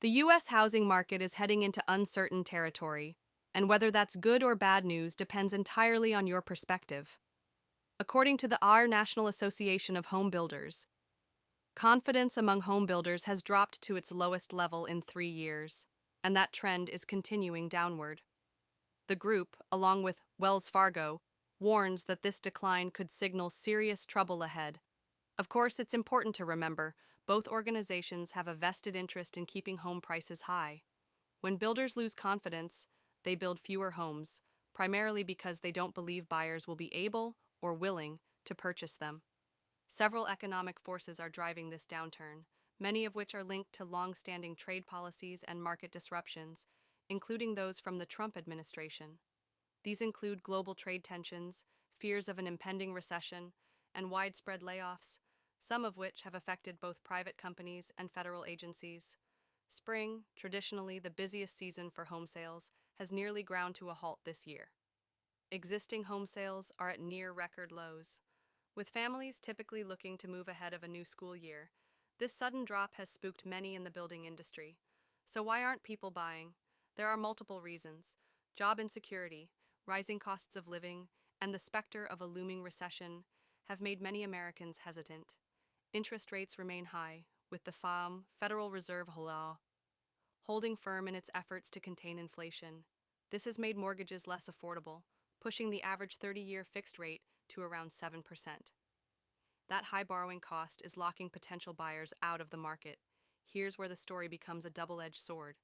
The U.S. housing market is heading into uncertain territory, and whether that's good or bad news depends entirely on your perspective. According to the Our National Association of Home Builders, confidence among home builders has dropped to its lowest level in 3 years, and that trend is continuing downward. The group, along with Wells Fargo, warns that this decline could signal serious trouble ahead. Of course, it's important to remember both organizations have a vested interest in keeping home prices high. When builders lose confidence, they build fewer homes, primarily because they don't believe buyers will be able or willing to purchase them. Several economic forces are driving this downturn, many of which are linked to long-standing trade policies and market disruptions, including those from the Trump administration. These include global trade tensions, fears of an impending recession, and widespread layoffs, some of which have affected both private companies and federal agencies. Spring, traditionally the busiest season for home sales, has nearly ground to a halt this year. Existing home sales are at near record lows. With families typically looking to move ahead of a new school year, this sudden drop has spooked many in the building industry. So why aren't people buying? There are multiple reasons. Job insecurity, rising costs of living, and the specter of a looming recession have made many Americans hesitant. Interest rates remain high, with the Federal Reserve holding firm in its efforts to contain inflation. This has made mortgages less affordable, pushing the average 30-year fixed rate to around 7%. That high borrowing cost is locking potential buyers out of the market. Here's where the story becomes a double-edged sword.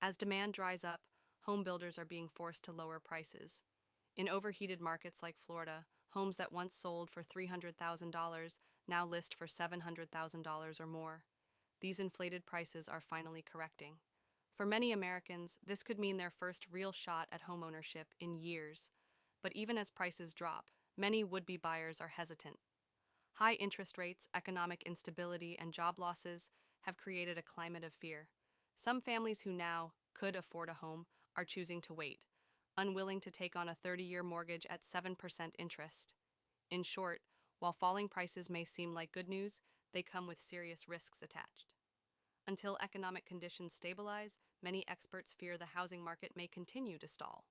As demand dries up, home builders are being forced to lower prices. In overheated markets like Florida, homes that once sold for $300,000 now list for $700,000 or more. These inflated prices are finally correcting. For many Americans, this could mean their first real shot at homeownership in years. But even as prices drop, many would-be buyers are hesitant. High interest rates, economic instability, and job losses have created a climate of fear. Some families who now could afford a home are choosing to wait, unwilling to take on a 30-year mortgage at 7% interest. In short, while falling prices may seem like good news, they come with serious risks attached. Until economic conditions stabilize, many experts fear the housing market may continue to stall.